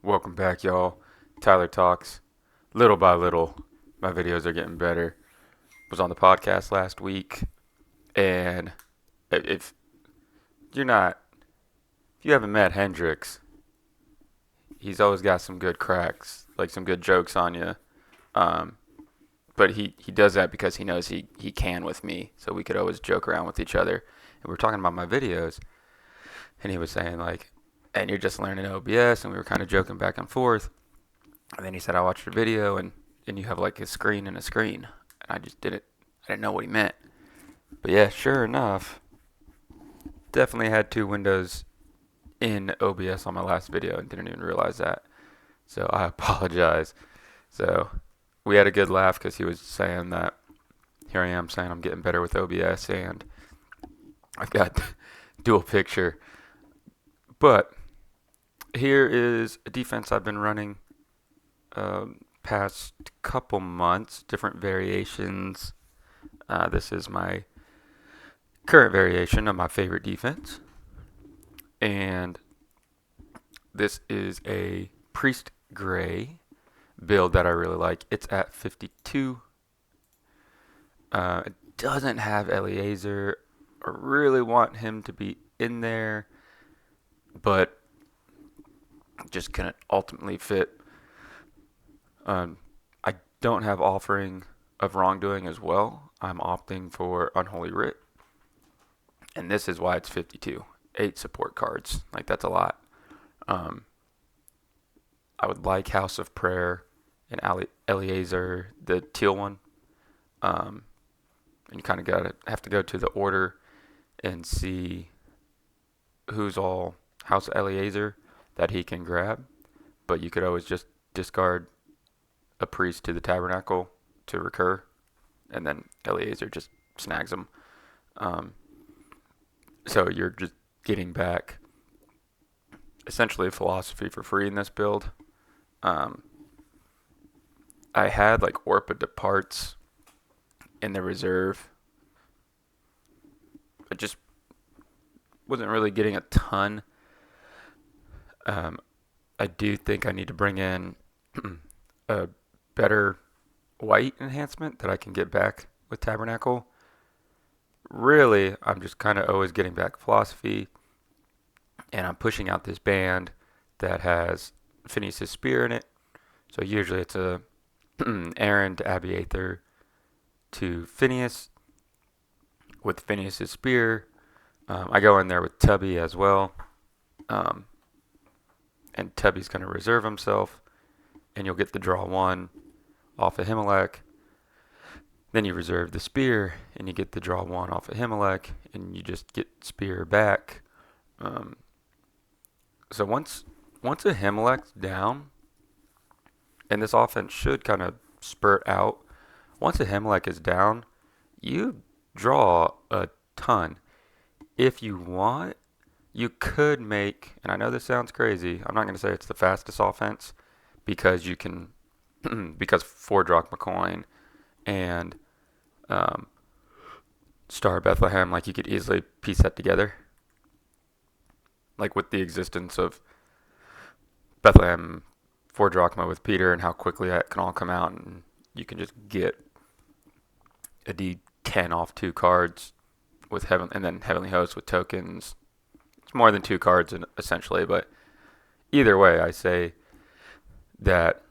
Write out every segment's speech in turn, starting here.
Welcome back, y'all. Tyler Talks. Little by little, my videos are getting better. Was on the podcast last week, and if you're not, if you haven't met Hendrix, he's always got some good cracks, like some good jokes on you. Um, but he does that because he knows he can with me, so we could always joke around with each other. And we were talking about my videos, and he was saying like, and you're just learning OBS, and we were kind of joking back and forth. And then he said, I watched your video, and you have like a screen and a screen. And I didn't know what he meant. But yeah, sure enough, definitely had two windows in OBS on my last video and didn't even realize that. So I apologize. So we had a good laugh because he was saying that here I am saying I'm getting better with OBS and I've got dual picture. But here is a defense I've been running past couple months, different variations. This is my current variation of my favorite defense. And this is a Priest Gray build that I really like. It's at 52. It doesn't have Eliezer. I really want him to be in there, but just couldn't ultimately fit. I don't have Offering of Wrongdoing as well. I'm opting for Unholy Writ. And this is why it's 52. 8 support cards. Like, that's a lot. I would like House of Prayer and Eliezer, the teal one. And you kind of have to go to the order and see who's all House Eliezer that he can grab. But you could always just discard a priest to the tabernacle to recur, and then Eliezer just snags him. So you're just getting back essentially a philosophy for free in this build. I had like Orpa Departs in the reserve. I just wasn't really getting a ton. I do think I need to bring in a better white enhancement that I can get back with Tabernacle. Really, I'm just kind of always getting back philosophy, and I'm pushing out this band that has Phineas' Spear in it. So usually it's a Aaron to Abiathar to Phineas with Phineas' Spear. I go in there with Tubby as well. And Tubby's going to reserve himself, and you'll get the draw 1 off of Himelech. Then you reserve the Spear, and you get the draw 1 off of Himelech, and you just get Spear back. So once a Himelech's down, and this offense should kind of spurt out, once a Himelech is down, you draw a ton. If you want, you could make, and I know this sounds crazy, I'm not going to say it's the fastest offense, because you can, because 4 Drachma Coin and Star Bethlehem, like you could easily piece that together. Like with the existence of Bethlehem 4 Drachma with Peter and how quickly that can all come out, and you can just get a D10 off 2 cards with Heaven, and then Heavenly Host with tokens. It's more than 2 cards essentially, but either way, I say that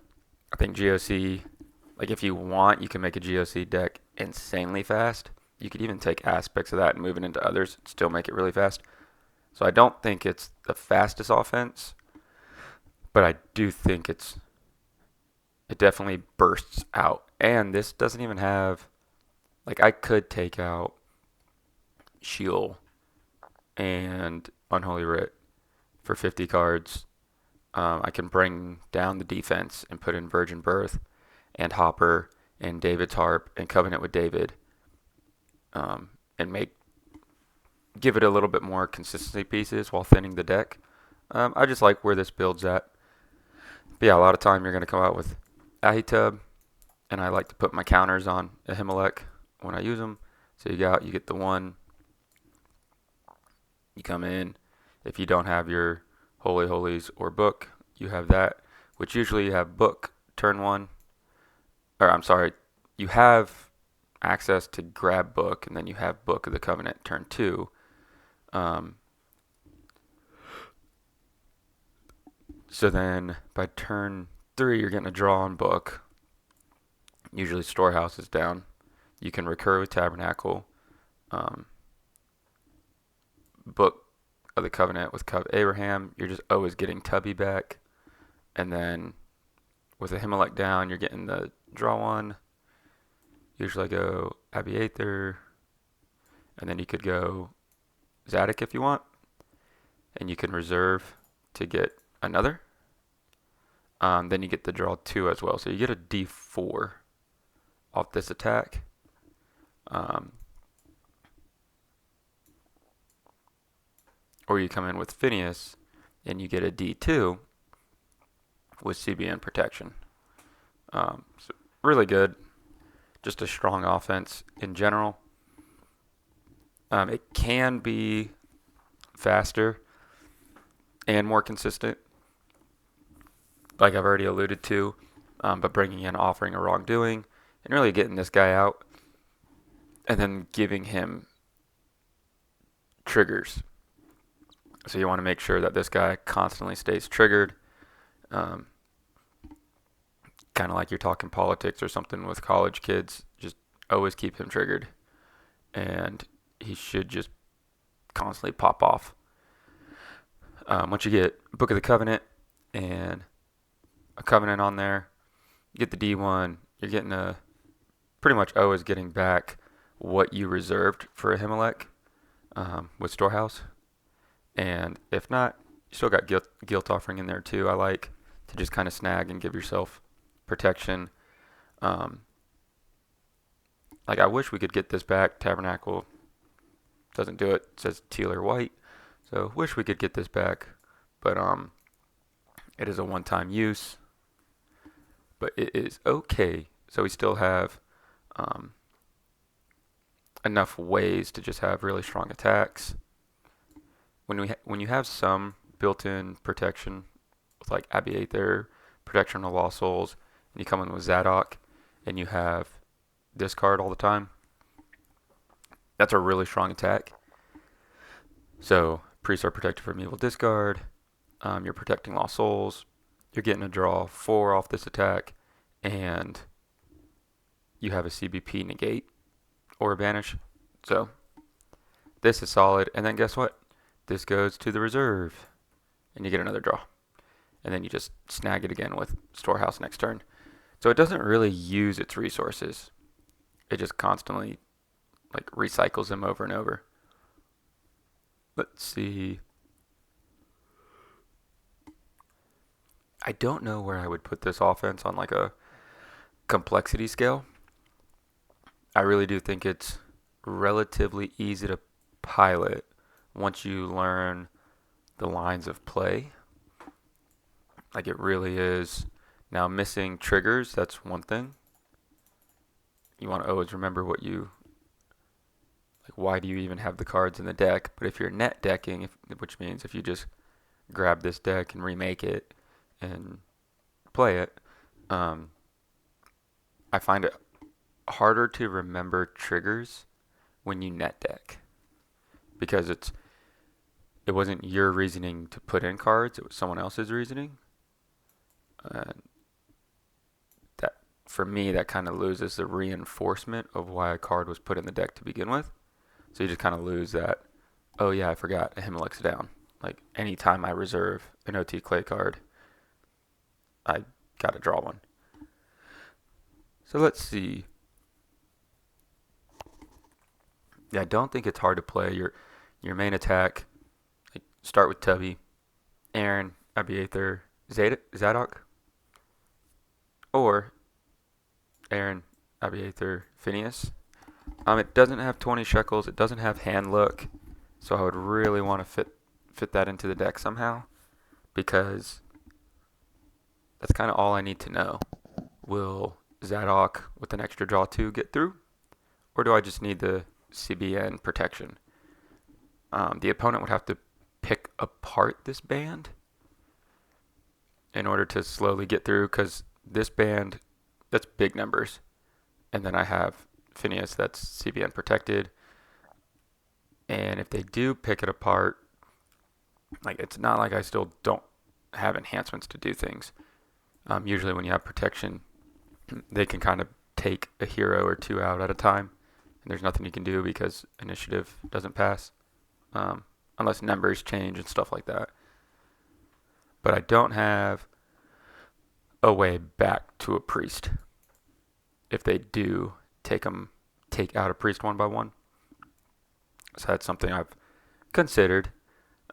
I think GOC, like if you want, you can make a GOC deck insanely fast. You could even take aspects of that and move it into others and still make it really fast. So I don't think it's the fastest offense, but I do think it definitely bursts out. And this doesn't even have, like I could take out Sheol and Unholy Writ for 50 cards. I can bring down the defense and put in Virgin Birth and Hopper and David's Harp and Covenant with David, and give it a little bit more consistency pieces while thinning the deck. I just like where this build's at. But yeah, a lot of time you're going to come out with Ahitub, and I like to put my counters on Ahimelech when I use them. So you get the 1. You come in. If you don't have your Holy Holies or book, you have that. which usually you have book turn one, or I'm sorry, you have access to grab book, and then you have Book of the Covenant turn two. Um, so then by turn three, you're getting a draw on book. Usually Storehouse is down. You can recur with Tabernacle. Um, Book of the Covenant with Abraham, you're just always getting Tubby back. And then with Ahimelech down, you're getting the draw one. Usually I go Abiathar, and then you could go Zadok if you want, and you can reserve to get another. Then you get the draw 2 as well, so you get a D4 off this attack. Or you come in with Phineas, and you get a D2 with CBN protection. So really good. Just a strong offense in general. It can be faster and more consistent, like I've already alluded to, but bringing in Offering a Wrongdoing and really getting this guy out and then giving him triggers. So you want to make sure that this guy constantly stays triggered. Kind of like you're talking politics or something with college kids. Just always keep him triggered. And he should just constantly pop off. Once you get Book of the Covenant and a Covenant on there, you get the D1, you're getting pretty much always getting back what you reserved for Ahimelech with Storehouse. And if not, you still got guilt Offering in there too. I like to just kind of snag and give yourself protection. Like I wish we could get this back. Tabernacle doesn't do it. It says teal or white. So wish we could get this back. But it is a one-time use. But it is okay. So we still have enough ways to just have really strong attacks. When you have some built-in protection with like Abiathar, protection of Lost Souls, and you come in with Zadok, and you have discard all the time, that's a really strong attack. So priests are protected from evil discard. You're protecting Lost Souls. You're getting a draw 4 off this attack, and you have a CBP negate or a banish. So this is solid. And then guess what? This goes to the reserve, and you get another draw. And then you just snag it again with Storehouse next turn. So it doesn't really use its resources. It just constantly like recycles them over and over. Let's see. I don't know where I would put this offense on like a complexity scale. I really do think it's relatively easy to pilot once you learn the lines of play. Like it really is. Now missing triggers, that's one thing. You want to always remember what you, like why do you even have the cards in the deck? But if you're net decking, which means if you just grab this deck and remake it and play it, I find it harder to remember triggers when you net deck, because it wasn't your reasoning to put in cards, it was someone else's reasoning. That for me, that kind of loses the reinforcement of why a card was put in the deck to begin with. So you just kind of lose that, oh yeah, I forgot Ahimelech's down. Like anytime I reserve an OT Clay card, I gotta draw one. So let's see. Yeah, I don't think it's hard to play your main attack. Like start with Tubby, Aaron, Abiathar, Zadok, or Aaron, Abiathar, Phineas. It doesn't have 20 shekels. It doesn't have hand look, so I would really want to fit that into the deck somehow, because that's kind of all I need to know. Will Zadok with an extra draw 2 get through, or do I just need the CBN protection? The opponent would have to pick apart this band, in order to slowly get through, because this band, that's big numbers. And then I have Phineas, that's CBN protected. And if they do pick it apart, like it's not like I still don't have enhancements to do things. Usually when you have protection, they can kind of take a hero or two out at a time, and there's nothing you can do because initiative doesn't pass, unless numbers change and stuff like that. But I don't have a way back to a priest if they do take out a priest one by one. So that's something I've considered.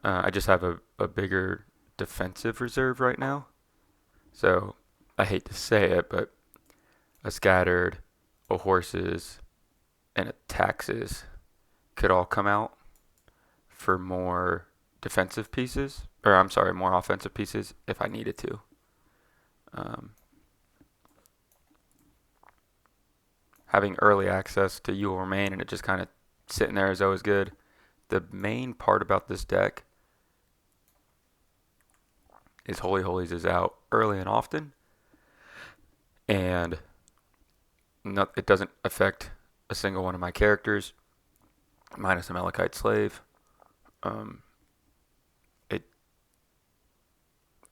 I just have a bigger defensive reserve right now. So I hate to say it, but a scattered, a horses, and a taxes could all come out for more defensive pieces, or I'm sorry, more offensive pieces if I needed to. Having early access to You Will Remain and it just kind of sitting there is always good. The main part about this deck is Holy Holies is out early and often, and it doesn't affect a single one of my characters, minus a Malachite Slave. It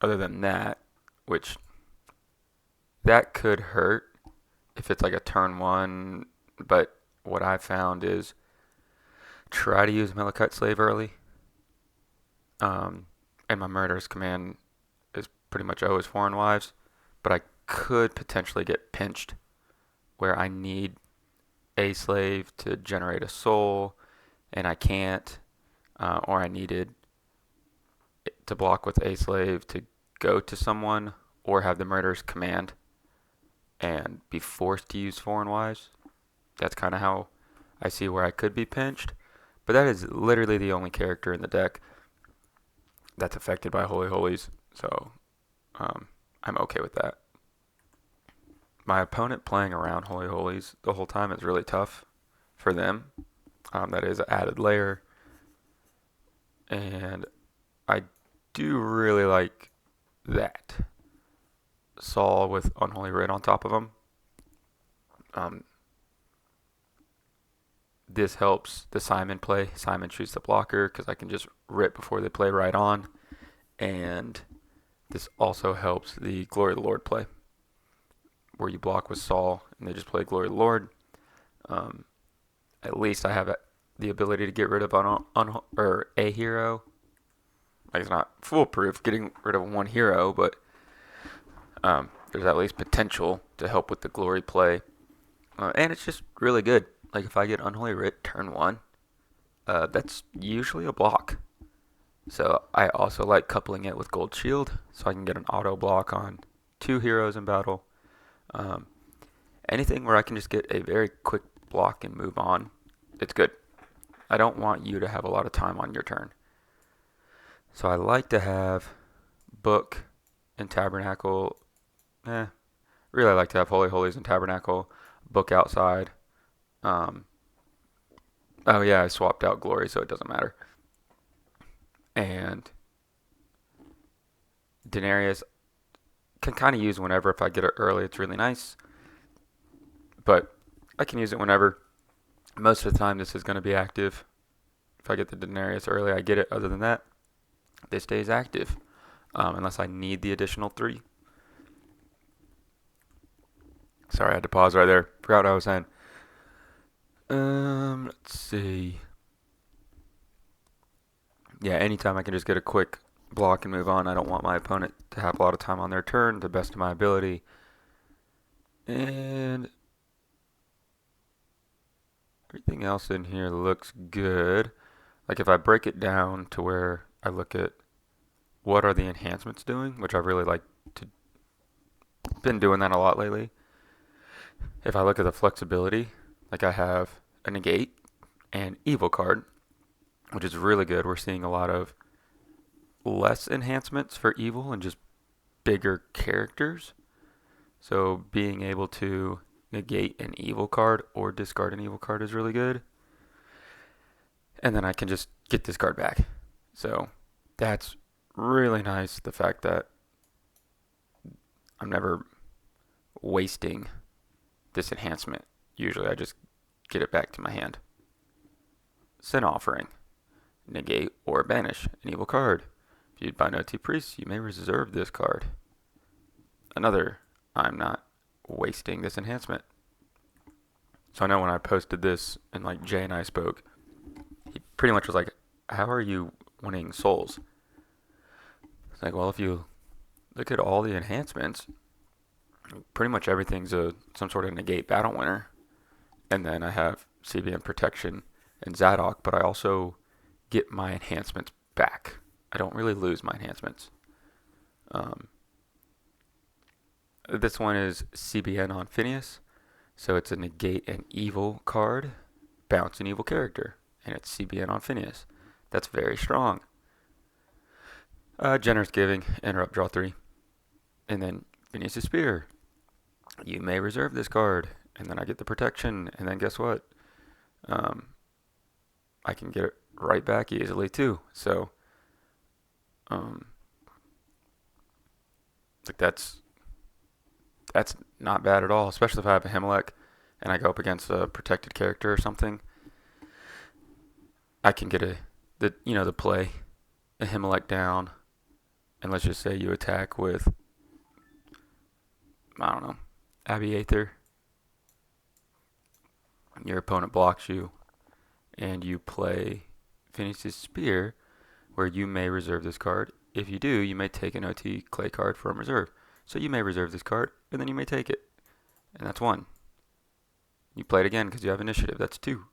Other than that, which that could hurt if it's like a turn one, but what I've found is try to use Malachite Slave early. And my Murderous Command is pretty much always Foreign Wives, but I could potentially get pinched where I need a slave to generate a soul, and I can't, or I needed to block with a slave to go to someone, or have the Murderous Command and be forced to use Foreign Wives. That's kind of how I see where I could be pinched, but that is literally the only character in the deck that's affected by Holy Holies, so I'm okay with that. My opponent playing around Holy Holies the whole time is really tough for them. That is an added layer. And I do really like that. Saul with Unholy Writ on top of them. This helps the Simon play. Simon shoots the blocker because I can just rip before they play right on. And this also helps the Glory of the Lord play, where you block with Saul and they just play Glory of the Lord. At least I have the ability to get rid of a hero. Like, it's not foolproof getting rid of one hero, but there's at least potential to help with the glory play. And it's just really good. Like, if I get Unholy Writ turn 1, that's usually a block. So I also like coupling it with Gold Shield, so I can get an auto block on 2 heroes in battle. Anything where I can just get a very quick block and move on, it's good. I don't want you to have a lot of time on your turn. So I like to have Book and Tabernacle. Really like to have Holy Holies and Tabernacle. Book outside. Oh yeah, I swapped out Glory, so it doesn't matter. And Denarius can kind of use whenever. If I get it early, it's really nice. But I can use it whenever. Most of the time, this is going to be active. If I get the Denarius early, I get it. Other than that, this stays active. Unless I need the additional 3. Sorry, I had to pause right there. Forgot what I was saying. Let's see. Yeah, anytime I can just get a quick block and move on. I don't want my opponent to have a lot of time on their turn, to the best of my ability. And everything else in here looks good. Like, if I break it down to where I look at what are the enhancements doing, which I really like to, been doing that a lot lately. If I look at the flexibility, like I have a negate and evil card, which is really good. We're seeing a lot of less enhancements for evil and just bigger characters. So being able to negate an evil card or discard an evil card is really good. And then I can just get this card back. So that's really nice, the fact that I'm never wasting this enhancement. Usually I just get it back to my hand. Sin Offering. Negate or banish an evil card. Viewed by no two priests, you may reserve this card. Another, I'm not wasting this enhancement. So I know when I posted this and like Jay and I spoke, he pretty much was like, how are you winning souls? It's like, well, if you look at all the enhancements, pretty much everything's some sort of negate battle winner. And then I have CBN protection and Zadok, but I also get my enhancements back. I don't really lose my enhancements. This one is CBN on Phineas, so it's a negate an evil card, bounce an evil character, and it's CBN on Phineas. That's very strong. Generous Giving, interrupt, draw 3, and then Phineas' Spear. You may reserve this card, and then I get the protection, and then guess what? I can get it right back easily too. So, like that's not bad at all, especially if I have a Himalek and I go up against a protected character or something. I can get the play a Himalek down, and let's just say you attack with, I don't know, Abbey Aether. Your opponent blocks you, and you play Phineas' Spear, where you may reserve this card. If you do, you may take an OT clay card from reserve. So you may reserve this card, and then you may take it. And that's 1. You play it again because you have initiative. That's 2.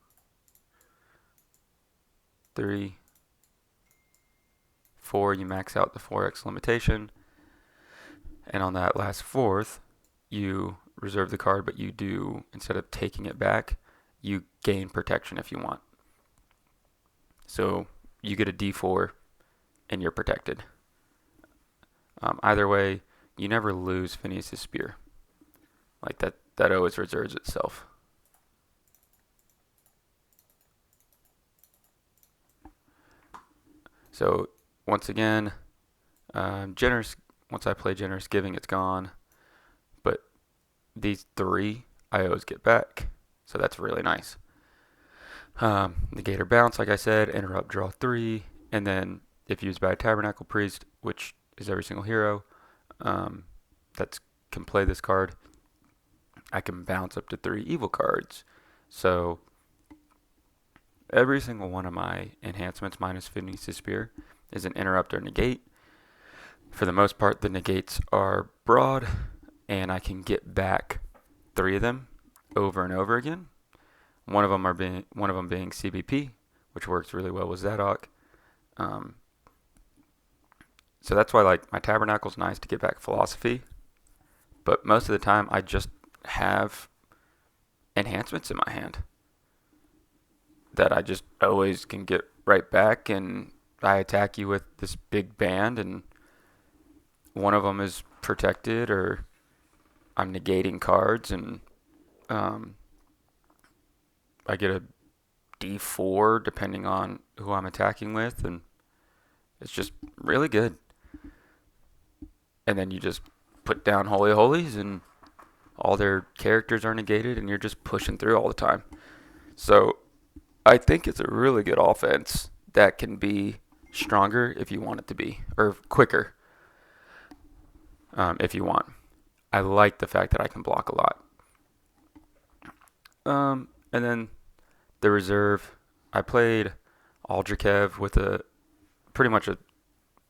3. 4, you max out the 4x limitation. And on that last 4th, you reserve the card, but you do, instead of taking it back, you gain protection if you want. So you get a D4 and you're protected. Either way, you never lose Phineas' Spear. Like that always reserves itself. So once again, once I play Generous Giving, it's gone. But these 3 I always get back. So that's really nice. Negate or bounce, like I said, interrupt, draw 3, and then if used by a Tabernacle Priest, which is every single hero that can play this card, I can bounce up to 3 evil cards. So every single one of my enhancements, minus Phineas' Spear, is an interrupt or negate. For the most part, the negates are broad, and I can get back 3 of them over and over again. One of them being CBP, which works really well with Zadok. So that's why like my Tabernacle's nice to get back Philosophy, but most of the time I just have enhancements in my hand that I just always can get right back, and I attack you with this big band, and one of them is protected, or I'm negating cards, and I get a D4 depending on who I'm attacking with, and it's just really good. And then you just put down Holy Holies, and all their characters are negated, and you're just pushing through all the time. So I think it's a really good offense that can be stronger if you want it to be, or quicker if you want. I like the fact that I can block a lot. And then the reserve, I played Aldrikev with pretty much a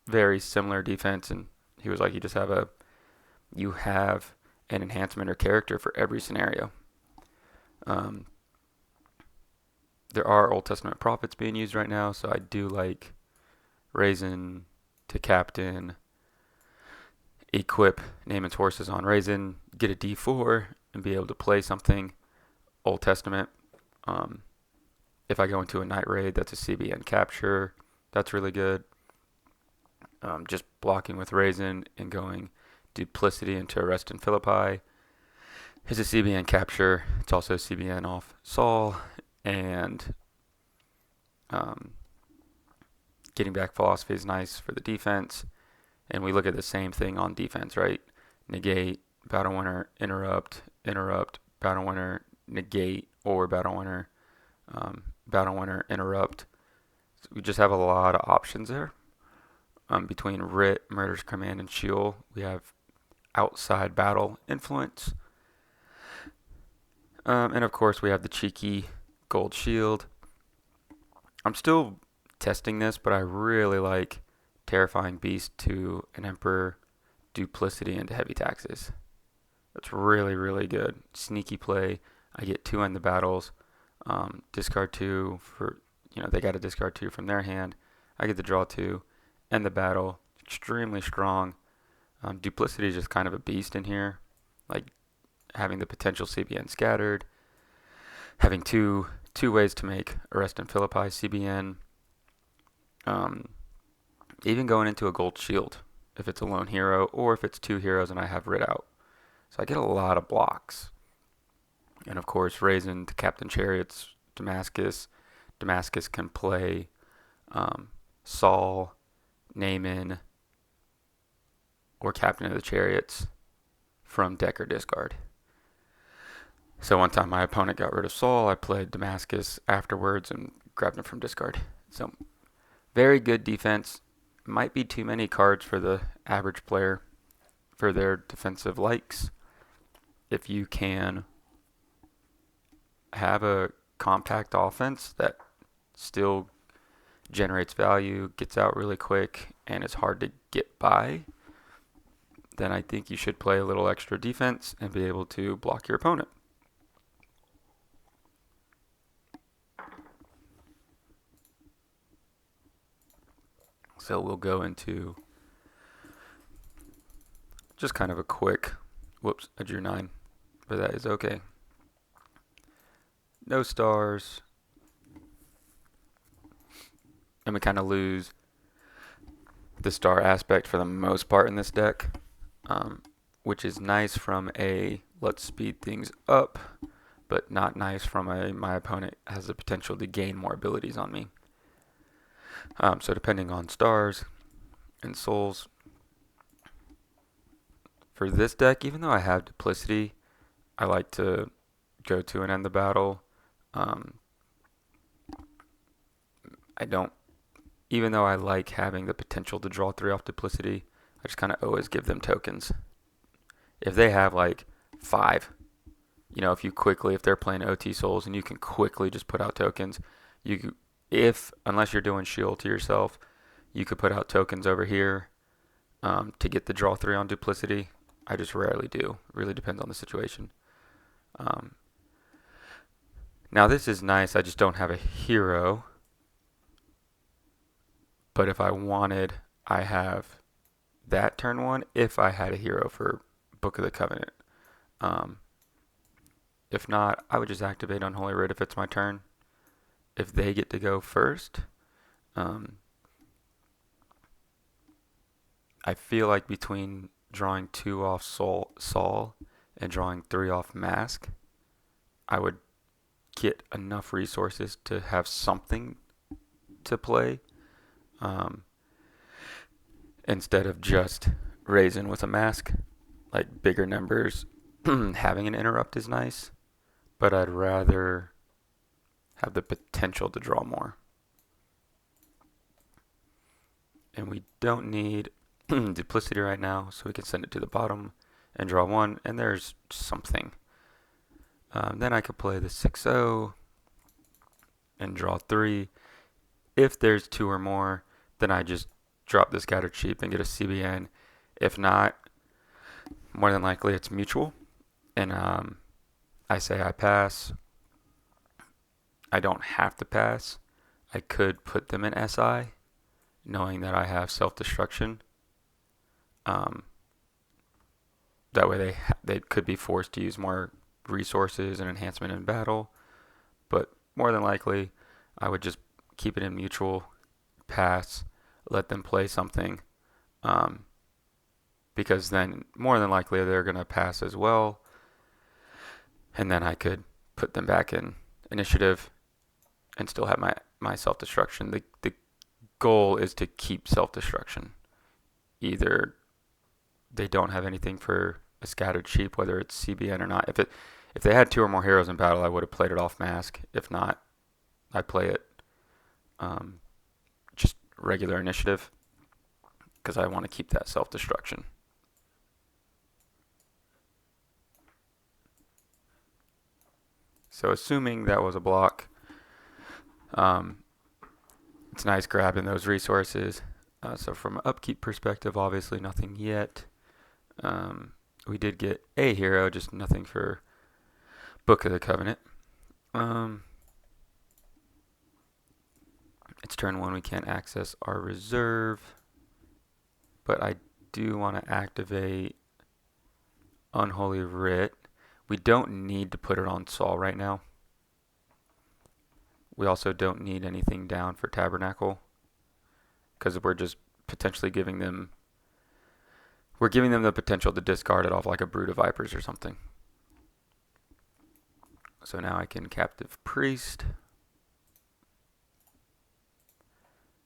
very similar defense, and he was like, you have an enhancement or character for every scenario. There are Old Testament prophets being used right now, so I do like Raisin to Captain, equip Naaman's horses on Raisin, get a D4, and be able to play something Old Testament. If I go into a night raid, that's a CBN capture. That's really good. Just blocking with Raisin and going Duplicity into Arrest in Philippi is a CBN capture. It's also CBN off Saul, and getting back Philosophy is nice for the defense. And we look at the same thing on defense, right? negate, battle winner, interrupt, interrupt, battle winner, negate, or battle winner, interrupt. So we just have a lot of options there. Between Writ, Murder's Command, and Shield, we have outside battle influence. And of course, we have the cheeky gold shield. I'm still testing this, but I really like Terrifying Beast to an Emperor, Duplicity into Heavy Taxes. That's really, really good. Sneaky play. I get 2 in the battles. Discard 2 for, they got to discard 2 from their hand. I get to draw 2. End the battle. Extremely strong. Duplicity is just kind of a beast in here. Like having the potential CBN scattered. Having two ways to make Arrest and Philippi CBN. Even going into a gold shield if it's a lone hero or if it's 2 heroes and I have Writ out. So I get a lot of blocks. And of course, Raisin to Captain Chariot's Damascus. Damascus can play Saul, Naaman, or Captain of the Chariots from deck or discard. So one time my opponent got rid of Saul, I played Damascus afterwards and grabbed him from discard. So very good defense. Might be too many cards for the average player for their defensive likes. If you can have a compact offense that still generates value, gets out really quick, and is hard to get by, then I think you should play a little extra defense and be able to block your opponent. So we'll go into just kind of a quick, whoops, I drew 9, but that is okay. No stars. And we kind of lose the star aspect for the most part in this deck, which is nice from a let's speed things up, but not nice from a my opponent has the potential to gain more abilities on me. So depending on stars and souls, for this deck, even though I have Duplicity, I like to go to and end the battle. I don't, even though I like having the potential to draw 3 off Duplicity, I just kind of always give them tokens. If they have like 5, if they're playing OT Souls and you can quickly just put out tokens, unless you're doing shield to yourself, you could put out tokens over here to get the draw 3 on Duplicity. I just rarely do. Really depends on the situation. Now this is nice. I just don't have a hero. But if I wanted, I have that turn 1 if I had a hero for Book of the Covenant. If not, I would just activate Unholy Writ if it's my turn. If they get to go first, I feel like between drawing 2 off Saul and drawing 3 off Mask, I would get enough resources to have something to play instead of just Raisin with a Mask. Like bigger numbers, having an interrupt is nice, but I'd rather have the potential to draw more. And we don't need Duplicity right now, so we can send it to the bottom and draw 1, and there's something. Then I could play the 6-0 and draw 3. If there's 2 or more, then I just drop the Scattered Sheep and get a CBN. If not, more than likely it's mutual, and I say I pass. I don't have to pass. I could put them in SI, knowing that I have self-destruction. That way they could be forced to use more resources and enhancement in battle, but more than likely I would just keep it in mutual, pass, let them play something, because then more than likely they're going to pass as well, and then I could put them back in initiative and still have my self-destruction. The goal is to keep self-destruction, either they don't have anything for a scattered sheep, whether it's CBN or not. If they had two or more heroes in battle, I would have played it off mask. If not, I play it um, just regular initiative because I want to keep that self-destruction. So assuming that was a block, um, it's nice grabbing those resources. So from an upkeep perspective, obviously nothing yet. We did get a hero, just nothing for Book of the Covenant. It's turn 1, we can't access our reserve, but I do want to activate Unholy Writ. We don't need to put it on Saul right now. We also don't need anything down for Tabernacle because we're just potentially giving them the potential to discard it off like a Brood of Vipers or something. So now I can Captive Priest.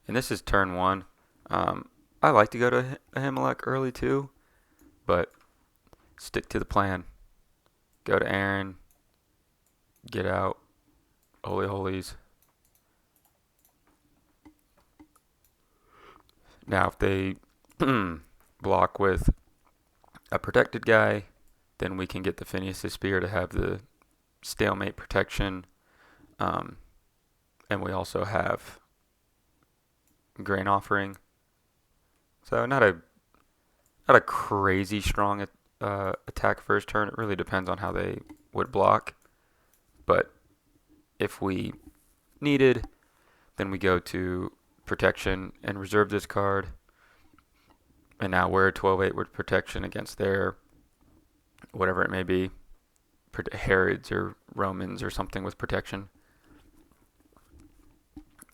And this is turn 1. I like to go to Ahimelech early too, but stick to the plan. Go to Aaron. Get out Holy Holies. Now if they block with a protected guy, then we can get the Phineas' Spear to have the stalemate protection. And we also have Grain Offering. So not a crazy strong attack first turn. It really depends on how they would block. But if we needed, then we go to protection and reserve this card. And now we're 12-8 with protection against their whatever it may be, Herods or Romans or something with protection.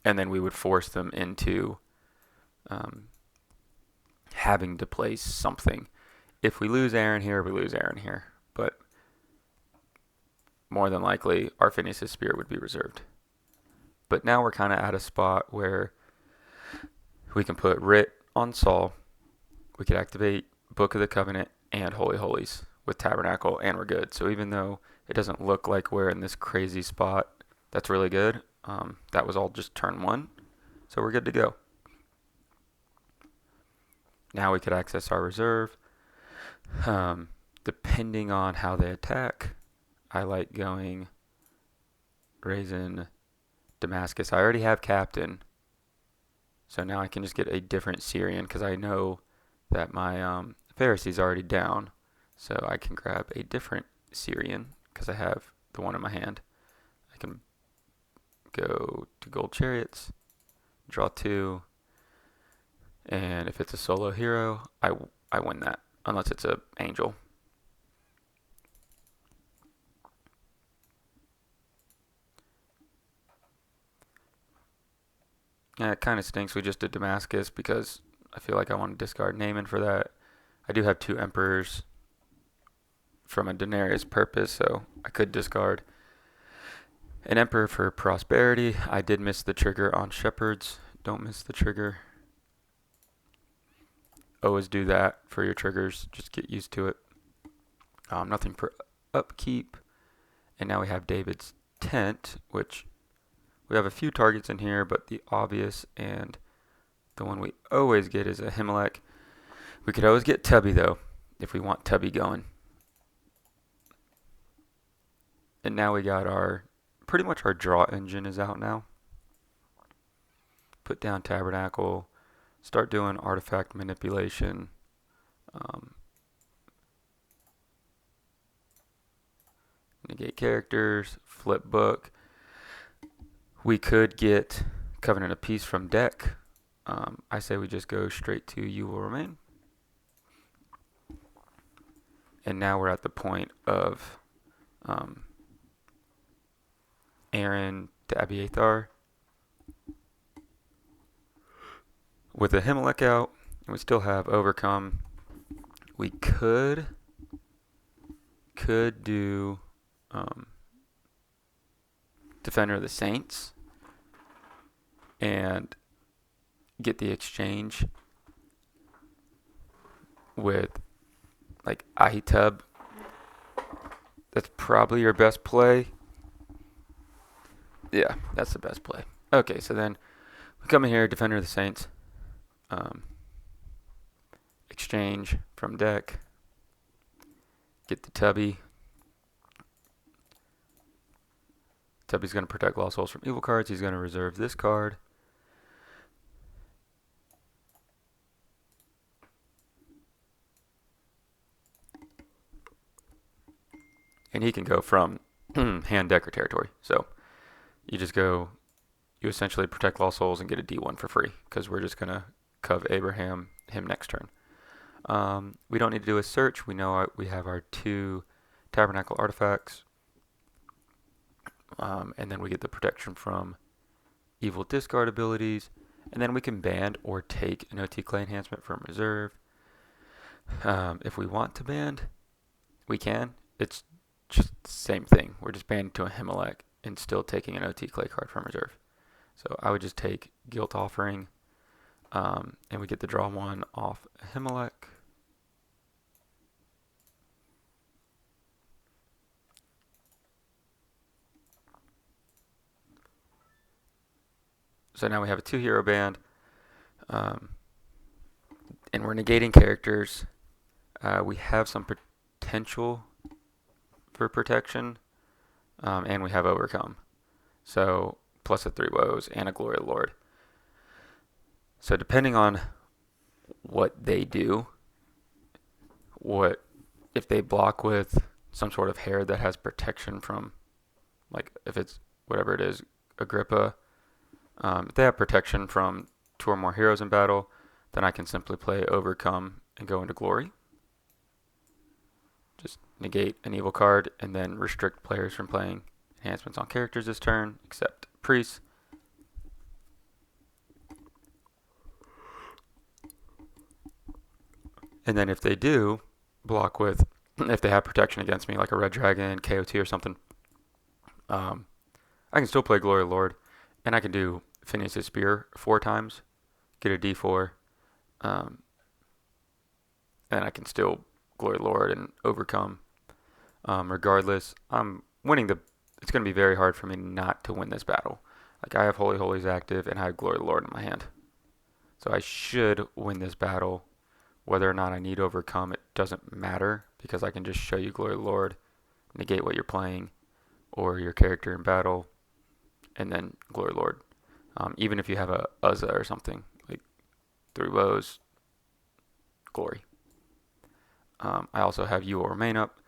And then we would force them into having to place something. If we lose Aaron here, we lose Aaron here. But more than likely, our Phineas' Spear would be reserved. But now we're kind of at a spot where we can put Writ on Saul. We could activate Book of the Covenant and Holy Holies with Tabernacle, and we're good. So even though it doesn't look like we're in this crazy spot, that's really good. That was all just turn 1, so we're good to go. Now we could access our reserve. Depending on how they attack, I like going Raisin, Damascus. I already have Captain, so now I can just get a different Syrian because I know that my Pharisee's already down. So I can grab a different Syrian because I have the one in my hand. I can go to Gold Chariots, draw 2, and if it's a solo hero, I win that, unless it's an angel. Yeah, it kind of stinks we just did Damascus because I feel like I want to discard Naaman for that. I do have 2 Emperors from a Daenerys purpose, so I could discard an Emperor for prosperity. I did miss the trigger on Shepherds. Don't miss the trigger. Always do that for your triggers. Just get used to it. Nothing for upkeep. And now we have David's Tent, which we have a few targets in here, but the obvious and the one we always get is Ahimelech. We could always get Tubby, though, if we want Tubby going. And now we got pretty much our draw engine is out now. Put down Tabernacle. Start doing artifact manipulation. Negate characters. Flip book. We could get Covenant of Peace from deck. I say we just go straight to You Will Remain. And now we're at the point of Aaron to Abiathar. With the Ahimelech out, and we still have Overcome. We could do Defender of the Saints and get the exchange with like Ahitub. That's probably your best play. Yeah, that's the best play. Okay, so then we come in here, Defender of the Saints. Exchange from deck. Get the Tubby. Tubby's going to protect Lost Souls from evil cards. He's going to reserve this card. And he can go from hand, deck, or territory. So you just go, you essentially protect Lost Souls and get a D1 for free because we're just going to cov Abraham him next turn. We don't need to do a search. We know we have our 2 Tabernacle artifacts. And then we get the protection from evil discard abilities. And then we can band or take an OT clay enhancement from reserve. If we want to band, we can. It's just the same thing. We're just banding to a Himalek and still taking an OT clay card from reserve. So I would just take Guilt Offering, and we get the draw 1 off Himalek. So now we have a 2-hero band, and we're negating characters. We have some potential for protection, and we have Overcome. So plus a 3 woes and a Glory Lord. So depending on what they do, if they block with some sort of hair that has protection from, like if it's whatever it is, Agrippa. If they have protection from 2 or more heroes in battle, then I can simply play Overcome and go into Glory. Just negate an evil card and then restrict players from playing enhancements on characters this turn, except priests. And then if they do block with, if they have protection against me, like a Red Dragon, KOT or something, I can still play Glory Lord, and I can do Phineas' Spear 4 times, get a D4, and I can still Glory Lord and Overcome. Regardless, I'm winning it's going to be very hard for me not to win this battle. Like I have Holy Holies active and I have Glory Lord in my hand. So I should win this battle. Whether or not I need Overcome, it doesn't matter because I can just show you Glory Lord, negate what you're playing or your character in battle, and then Glory Lord. Even if you have a Uzza or something, like 3 woes, Glory. I also have You Will Remain up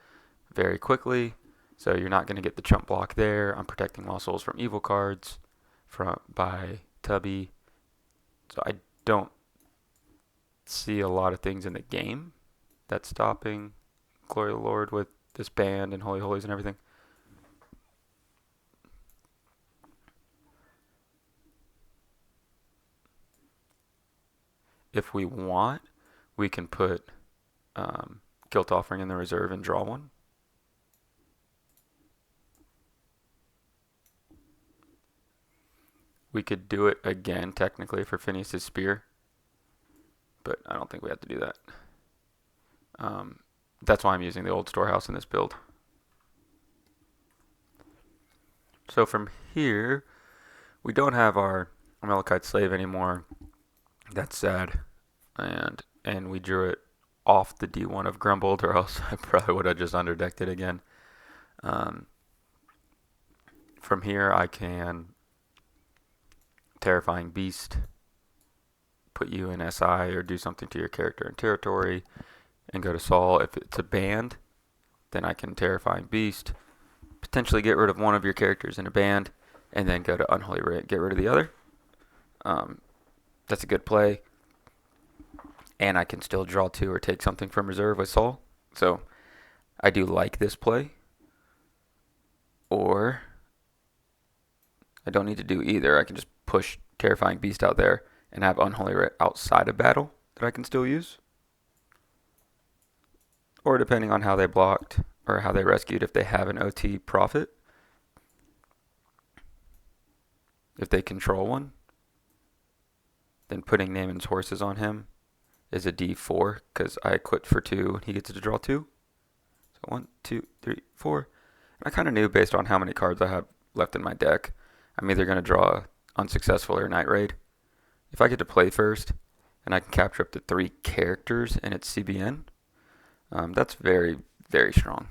very quickly, so you're not going to get the chump block there. I'm protecting Lost Souls from evil cards by Tubby. So I don't see a lot of things in the game that's stopping Glory Lord with this band and Holy Holies and everything. If we want, we can put Guilt Offering in the reserve and draw 1. We could do it again, technically, for Phineas' Spear, but I don't think we have to do that. That's why I'm using the old storehouse in this build. So from here, we don't have our Amalekite Slave anymore. That's sad. And we drew it off the D1 of Grumbled, or else I probably would have just underdecked it again. From here, I can Terrifying Beast, put you in SI or do something to your character in territory, and go to Saul. If it's a band, then I can Terrifying Beast, potentially get rid of one of your characters in a band, and then go to Unholy Writ, get rid of the other. That's a good play. And I can still draw 2 or take something from reserve with Saul. So I do like this play. Or I don't need to do either. I can just push Terrifying Beast out there and have Unholy Writ outside of battle that I can still use. Or depending on how they blocked or how they rescued, if they have an OT Prophet, if they control one, then putting Naaman's Horses on him is a D4 because I equipped for 2 and he gets to draw 2. So 1, 2, 3, 4. And I kind of knew based on how many cards I have left in my deck, I'm either going to draw Unsuccessful or Night Raid. If I get to play first and I can capture up to 3 characters in its CBN, that's very, very strong.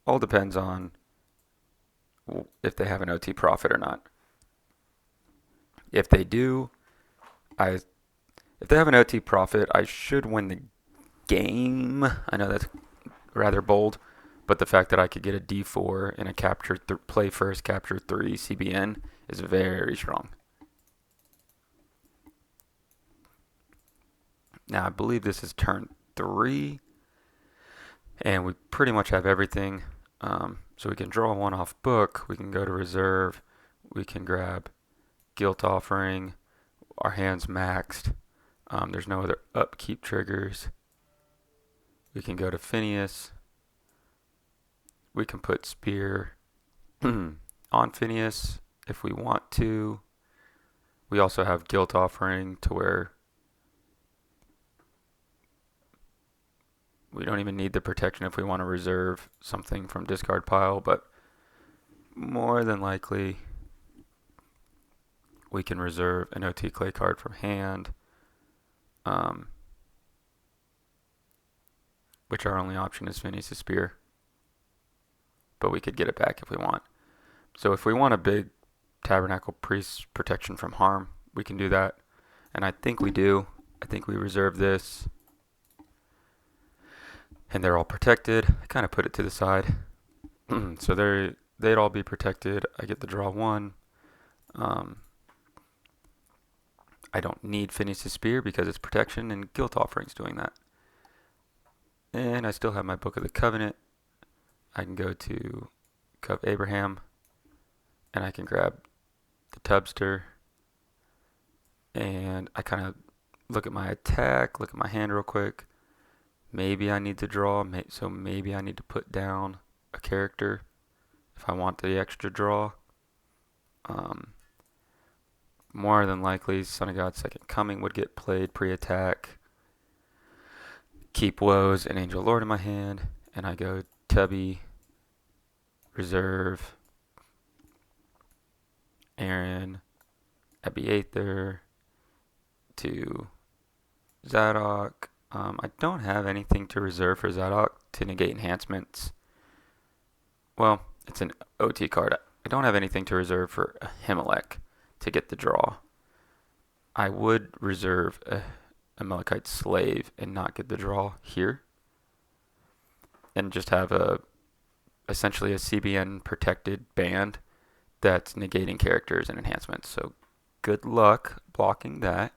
All depends on if they have an OT profit or not. If they do, if they have an OT profit, I should win the game. I know that's rather bold, but the fact that I could get a D4 and a play first, capture 3 CBN is very strong. Now I believe this is turn 3, and we pretty much have everything. So we can draw 1 off book, we can go to reserve, we can grab Guilt Offering, our hand's maxed. There's no other upkeep triggers. We can go to Phineas. We can put Spear on Phineas if we want to. We also have Guilt Offering to where we don't even need the protection if we want to reserve something from discard pile, but more than likely we can reserve an OT Clay card from hand, which our only option is Phineas' Spear, but we could get it back if we want. So if we want a big Tabernacle Priest protection from harm, we can do that, and I think we do. I think we reserve this, and they're all protected. I kind of put it to the side. So they'd all be protected. I get to draw 1. I don't need Phineas' Spear because it's protection, and Guilt Offering's doing that. And I still have my Book of the Covenant. I can go to Cove Abraham, and I can grab the Tubster, and I kind of look at my attack, look at my hand real quick. Maybe I need to draw, so maybe I need to put down a character if I want the extra draw. More than likely, Son of God's Second Coming would get played pre-attack. Keep Woes and Angel Lord in my hand, and I go Tubby, Reserve, Aaron, Abiathar, to Zadok. I don't have anything to reserve for Zadok to negate enhancements. Well, it's an OT card. I don't have anything to reserve for Ahimelech to get the draw. I would reserve a Amalekite Slave and not get the draw here, and just have essentially a CBN protected band that's negating characters and enhancements. So good luck blocking that.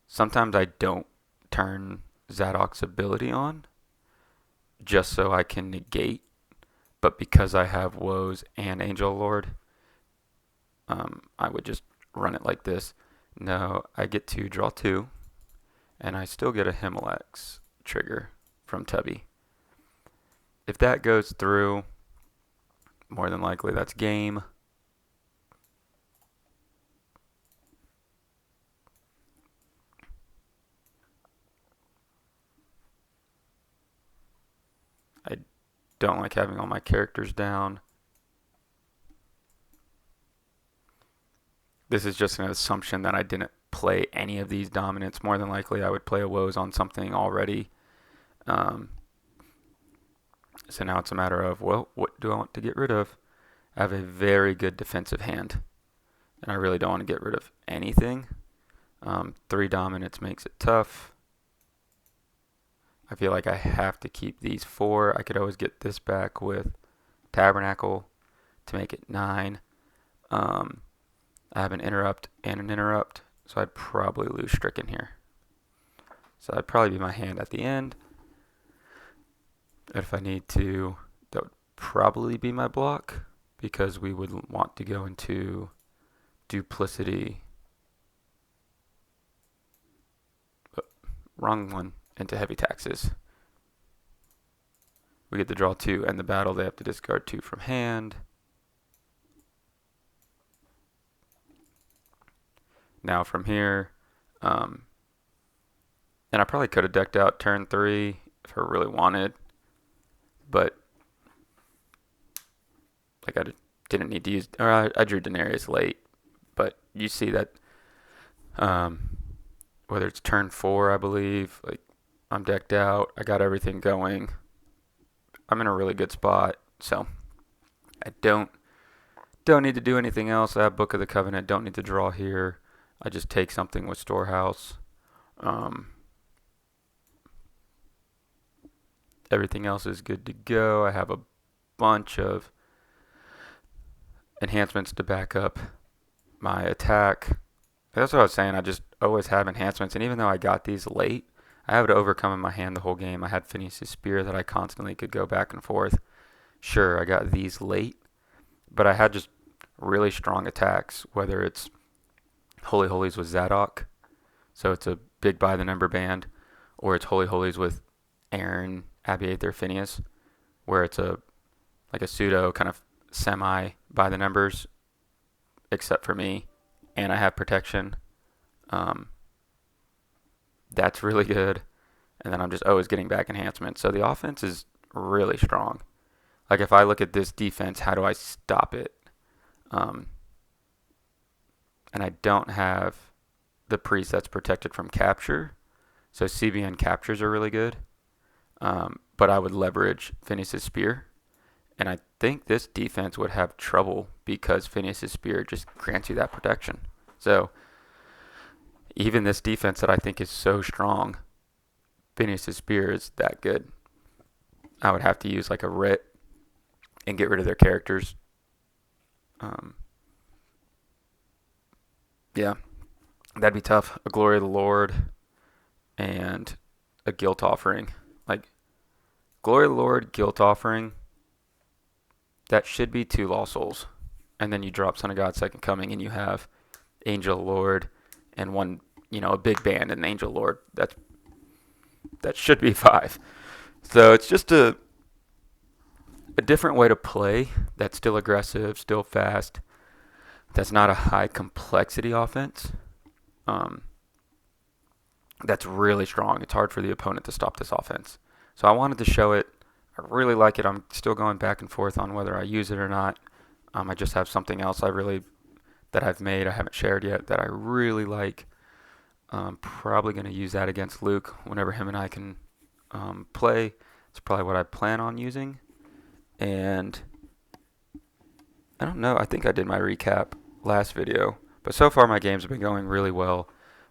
Sometimes I don't turn Zadok's ability on just so I can negate, but because I have Woes and Angel Lord, I would just run it like this. No, I get to draw 2, and I still get a Ahimelech's trigger from Tubby. If that goes through, more than likely that's game. I don't like having all my characters down. This is just an assumption that I didn't play any of these dominants. More than likely I would play a Woes on something already. So now it's a matter of, well, what do I want to get rid of? I have a very good defensive hand, and I really don't want to get rid of anything. 3 dominants makes it tough. I feel like I have to keep these 4. I could always get this back with Tabernacle to make it 9. I have an interrupt and an interrupt, so I'd probably lose Stricken here. So that'd probably be my hand at the end. If I need to, that would probably be my block, because we would want to go into Duplicity. Wrong one. Into Heavy Taxes. We get to draw 2, and the battle they have to discard 2 from hand. Now from here, um, and I probably could have decked out turn 3 if I really wanted, but like I didn't need to use, or I drew Daenerys late, but you see that um, whether it's turn 4, I believe, like I'm decked out, I got everything going, I'm in a really good spot, so I don't need to do anything else. I have Book of the Covenant, don't need to draw here. I just take something with Storehouse. Um, Everything else is good to go. I have a bunch of enhancements to back up my attack. That's what I was saying. I just always have enhancements. And even though I got these late, I have it overcome in my hand the whole game. I had Phineas' Spear that I constantly could go back and forth. Sure, I got these late, but I had just really strong attacks, whether it's Holy Holies with Zadok, so it's a big by the number band, or it's Holy Holies with Aaron, Abiathar, Phineas, where it's a like a pseudo kind of semi by the numbers, except for me, and I have protection. Um, that's really good, and then I'm just always getting back enhancements. So the offense is really strong. Like if I look at this defense, how do I stop it? Um, and I don't have the priest that's protected from capture, so CBN captures are really good. But I would leverage Phineas' Spear. And I think this defense would have trouble because Phineas' Spear just grants you that protection. So even this defense that I think is so strong, Phineas' Spear is that good. I would have to use like a Writ and get rid of their characters. Yeah, that'd be tough. A Glory of the Lord and a Guilt Offering. Like, Glory of the Lord, Guilt Offering, that should be 2 Lost Souls. And then you drop Son of God, Second Coming, and you have Angel Lord and one, a big band and Angel Lord. That should be 5. So it's just a different way to play that's still aggressive, still fast. That's not a high complexity offense. That's really strong. It's hard for the opponent to stop this offense. So I wanted to show it. I really like it. I'm still going back and forth on whether I use it or not. I just have something else that I've made, I haven't shared yet, that I really like. Probably going to use that against Luke whenever him and I can play. It's probably what I plan on using. And I don't know. I think I did my recap last video. But so far my games have been going really well.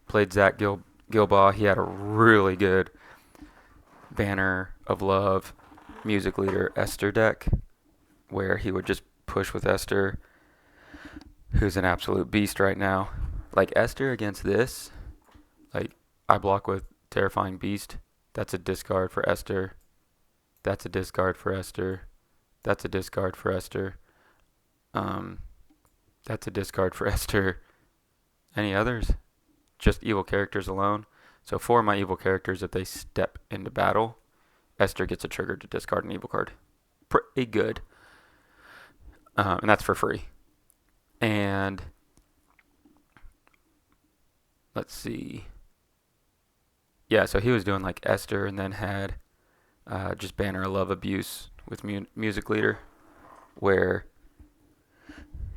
Played Zach Gilbaugh. He had a really good Banner of Love Music Leader Esther deck where he would just push with Esther, who's an absolute beast right now. Like Esther against this, like I block with Terrifying Beast. That's a discard for Esther. That's a discard for Esther. That's a discard for Esther. That's a discard for Esther. Any others? Just evil characters alone. So 4 of my evil characters, if they step into battle, Esther gets a trigger to discard an evil card. Pretty good. And that's for free. And let's see. Yeah, so he was doing like Esther and then had just Banner of Love Abuse with Music Leader, where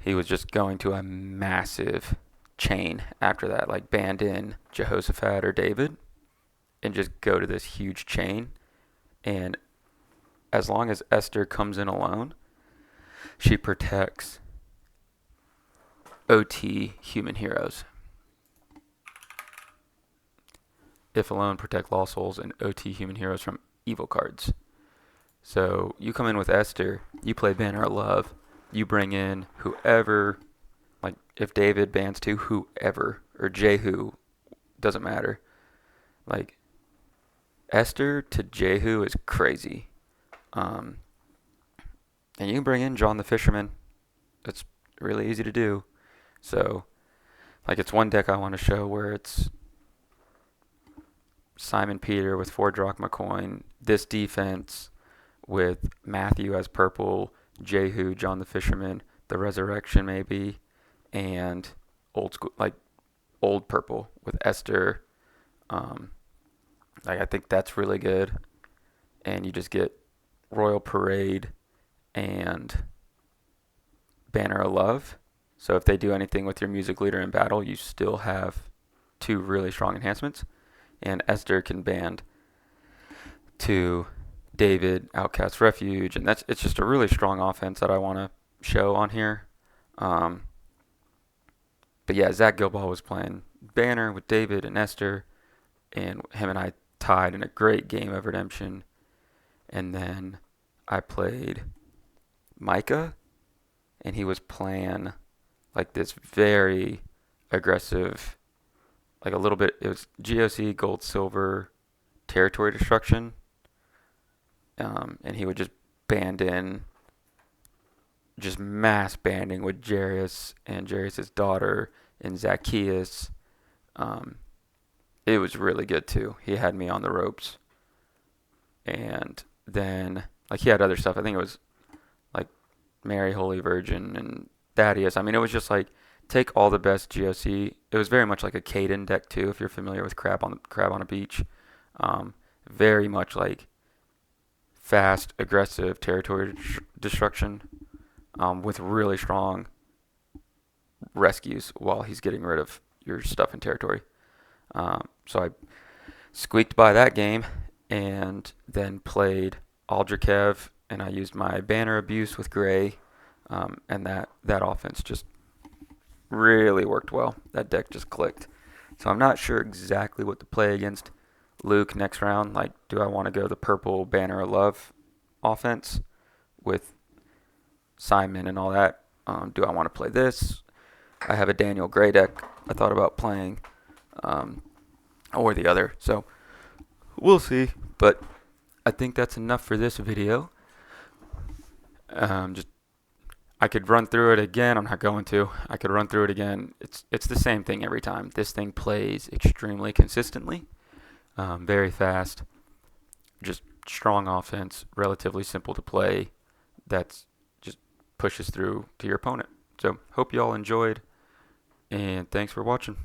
he was just going to a massive chain after that, like band in Jehoshaphat or David and just go to this huge chain. And as long as Esther comes in alone, she protects OT human heroes. If alone, protect Lost Souls and OT human heroes from evil cards. So you come in with Esther, you play Banner of Love, you bring in whoever, like if David bans to whoever, or Jehu, doesn't matter. Like Esther to Jehu is crazy. And you can bring in John the Fisherman. It's really easy to do. So, like it's one deck I want to show where it's Simon Peter with 4 Drachma coin, this defense with Matthew as purple, Jehu, John the Fisherman, the Resurrection maybe, and old school, like old purple with Esther. Um, like I think that's really good, and you just get Royal Parade and Banner of Love. So if they do anything with your music leader in battle, you still have two really strong enhancements. And Esther can band to David, Outcast Refuge, and it's just a really strong offense that I want to show on here. Um, but yeah, Zach Gilball was playing Banner with David and Esther, and him and I tied in a great game of Redemption. And then I played Micah, and he was playing like this very aggressive, like a little bit, it was GOC, gold, silver, territory destruction. And he would just band in, just mass banding with Jarius and Jarius' daughter and Zacchaeus. Um, it was really good too. He had me on the ropes. And then, like, he had other stuff. I think it was like Mary, Holy Virgin, and Thaddeus. I mean, it was just like take all the best GOC. It was very much like a Caden deck too, if you're familiar with Crab on a Beach. Very much like fast, aggressive territory destruction, with really strong rescues while he's getting rid of your stuff in territory. So I squeaked by that game and then played Aldrikev, and I used my Banner Abuse with Gray, and that offense just really worked well. That deck just clicked. So I'm not sure exactly what to play against Luke next round. Like, do I want to go the purple Banner of Love offense with Simon and all that? Do I want to play this? I have a Daniel Gray deck I thought about playing, or the other. So we'll see. But I think that's enough for this video. Just I could run through it again. I'm not going to. I could run through it again. It's the same thing every time. This thing plays extremely consistently, very fast, just strong offense, relatively simple to play. That's just pushes through to your opponent. So hope you all enjoyed, and thanks for watching.